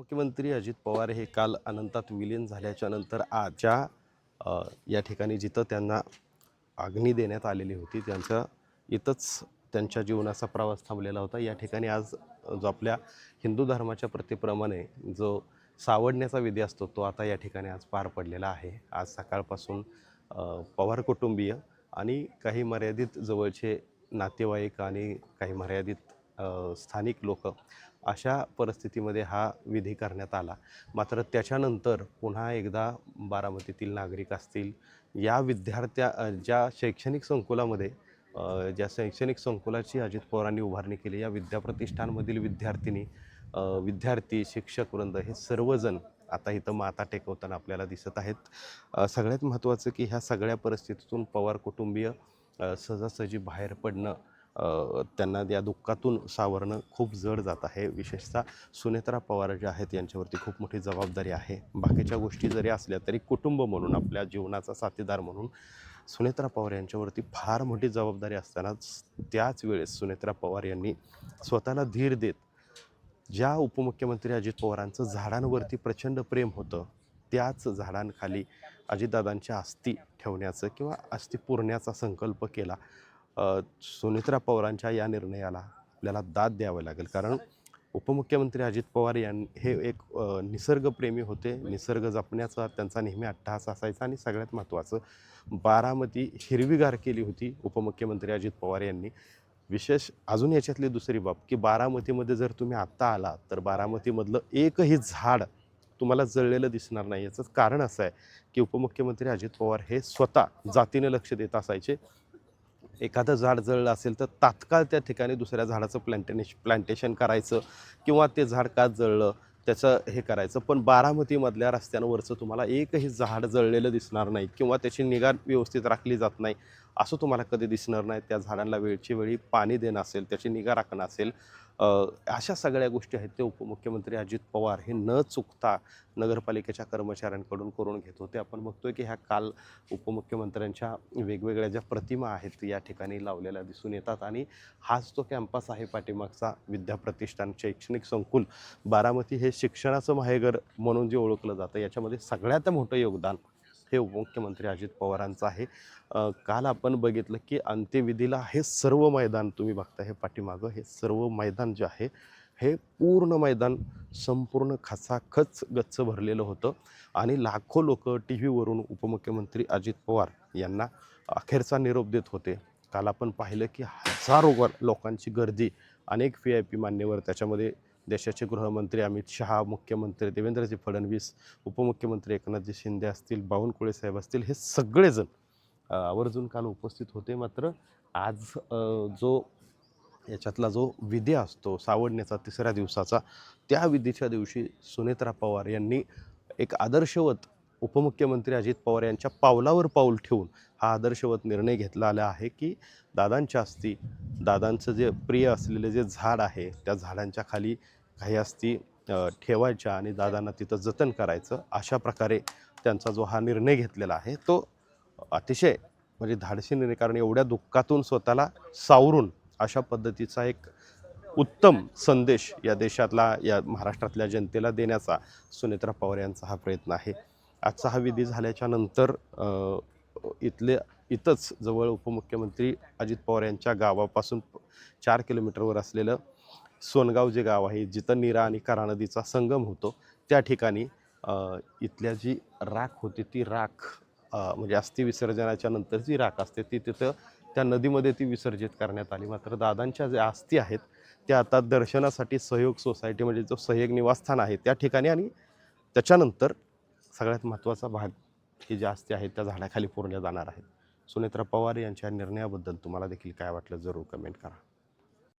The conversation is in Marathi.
मुख्यमंत्री अजित पवार हे काल अनंतात विलीन झाल्याच्या नंतर आजच्या या ठिकाणी जिथं त्यांना अग्नी देण्यात आलेली होती त्यांचं इथंच त्यांच्या जीवनाचा प्रवास थांबलेला होता। या ठिकाणी आज जो आपल्या हिंदू धर्माच्या प्रथेप्रमाणे जो सावडण्याचा विधी असतो तो आता या ठिकाणी आज पार पडलेला आहे। आज सकाळपासून पवार कुटुंबीय आणि काही मर्यादित जवळचे नातेवाईक आणि काही मर्यादित स्थानिक लोक अशा परिस्थितीमध्ये हा विधी करण्यात आला। मात्र त्याच्यानंतर पुन्हा एकदा बारामतीतील नागरिक असतील, या ज्या शैक्षणिक संकुलामध्ये ज्या शैक्षणिक संकुलाची अजित पवारांनी उभारणी केली, या विद्याप्रतिष्ठानमधील विद्यार्थी, शिक्षक वृंद हे सर्वजण आता इथं माथा टेकवताना आपल्याला दिसत आहेत। सगळ्यात महत्त्वाचं की ह्या सगळ्या परिस्थितीतून पवार कुटुंबीय सहजासहजी बाहेर पडणं, त्यांना या दुःखातून सावरणं खूप जड जात आहे। विशेषतः सुनेत्रा पवार ज्या आहेत यांच्यावरती खूप मोठी जबाबदारी आहे। बाकीच्या गोष्टी जरी असल्या तरी कुटुंब म्हणून, आपल्या जीवनाचा साथीदार म्हणून सुनेत्रा पवार यांच्यावरती फार मोठी जबाबदारी असतानाच त्याच वेळेस सुनेत्रा पवार यांनी स्वतःला धीर देत ज्या उपमुख्यमंत्री अजित पवारांचं झाडांवरती प्रचंड प्रेम होतं, त्याच झाडांखाली अजितदादांच्या अस्थी ठेवण्याचं किंवा अस्थी पुरण्याचा संकल्प केला। सुनेत्रा पवारांच्या या निर्णयाला आपल्याला दाद द्यावं लागेल, कारण उपमुख्यमंत्री अजित पवार हे एक निसर्गप्रेमी होते। निसर्ग जपण्याचा त्यांचा नेहमी अट्टहास असायचा आणि सगळ्यात महत्त्वाचं बारामती हिरवीगार केली होती उपमुख्यमंत्री अजित पवार यांनी। विशेष अजून याच्यातली दुसरी बाब की बारामतीमध्ये जर तुम्ही आत्ता आला तर बारामतीमधलं एकही झाड तुम्हाला जळलेलं दिसणार नाही। याचं कारण असं आहे की उपमुख्यमंत्री अजित पवार हे स्वतः जातीने लक्ष देत असायचे। एखादं झाड जळलं असेल तर तात्काळ त्या ठिकाणी दुसऱ्या झाडाचं प्लांटेशन करायचं किंवा ते झाड का जळलं त्याचं हे करायचं। पण बारामतीमधल्या रस्त्यांवरचं तुम्हाला एकही झाड जळलेलं दिसणार नाही किंवा त्याची निगा व्यवस्थित राखली जात नाही असं तुम्हाला कधी दिसणार नाही। त्या झाडांना वेळची वेळी पाणी देणं असेल, त्याची निगा राखणं असेल, अशा सगळ्या गोष्टी आहेत ते उपमुख्यमंत्री अजित पवार हे न चुकता नगरपालिकेच्या कर्मचाऱ्यांकडून करून घेत होते। आपण बघतोय की ह्या काल उपमुख्यमंत्र्यांच्या वेगवेगळ्या ज्या प्रतिमा आहेत या ठिकाणी लावलेल्या दिसून येतात आणि हाच तो कॅम्पस आहे पाठीमागचा विद्याप्रतिष्ठान शैक्षणिक संकुल। बारामती हे शिक्षणाचं माहेरघर म्हणून जे ओळखलं जातं, याच्यामध्ये सगळ्यात मोठं योगदान हे उपमुख्यमंत्री अजित पवारांचं आहे। काल आपण बघितलं की अंत्यविधीला हे सर्व मैदान तुम्ही बघता, हे पाठीमागं हे सर्व मैदान जे आहे हे पूर्ण मैदान संपूर्ण खचाखच गच्च भरलेलं होतं आणि लाखो लोक टी व्हीवरून उपमुख्यमंत्री अजित पवार यांना अखेरचा निरोप देत होते। काल आपण पाहिलं की हजारो लोकांची गर्दी, अनेक VIP मान्यवर, त्याच्यामध्ये देशाचे गृहमंत्री अमित शहा, मुख्यमंत्री देवेंद्रजी फडणवीस, उपमुख्यमंत्री एकनाथजी शिंदे असतील, बावनकुळे साहेब असतील, हे सगळेजण आवर्जून काल उपस्थित होते। मात्र आज याच्यातला जो विधी असतो सावडण्याचा तिसऱ्या दिवसाचा, त्या विधीच्या दिवशी सुनेत्रा पवार यांनी एक आदर्शवत उपमुख्यमंत्री अजित पवार यांच्या पावलावर पाऊल ठेवून हा आदर्शवत निर्णय घेतला आला आहे की दादांच्या अस्थी, दादांचं जे प्रिय असलेले जे झाड आहे त्या झाडांच्या खाली काही अस्थी ठेवायच्या आणि दादांना तिथं जतन करायचं। अशा प्रकारे त्यांचा जो हा निर्णय घेतलेला आहे तो अतिशय म्हणजे धाडसी निर्णय, कारण एवढ्या दुःखातून स्वतःला सावरून अशा पद्धतीचा एक उत्तम संदेश या देशातला, या महाराष्ट्रातल्या जनतेला देण्याचा सुनेत्रा पवार यांचा हा प्रयत्न आहे। आजचा हा विधी झाल्याच्या नंतर इथंच जवळ उपमुख्यमंत्री अजित पवार यांच्या गावापासून 4 किलोमीटरवर असलेलं सोनगाव जे गाव आहे, जिथं नीरा आणि करा नदीचा संगम होतो, त्या ठिकाणी इथल्या जी राख होती ती राख म्हणजे अस्थि विसर्जनाच्या नंतर जी राख असते ती तिथं त्या नदीमध्ये ती विसर्जित करण्यात आली। मात्र दादांच्या ज्या अस्थी आहेत त्या आता दर्शनासाठी सहयोग सोसायटी, म्हणजे जो सहयोग निवासस्थान आहे त्या ठिकाणी, आणि त्याच्यानंतर सगळ्यात महत्त्वाचा भाग की ज्या अस्थी आहेत त्या झाडाखाली पुरल्या जाणार आहेत। सुनेत्रा पवार यांच्या निर्णयाबद्दल तुम्हाला देखील काय वाटलं जरूर कमेंट करा।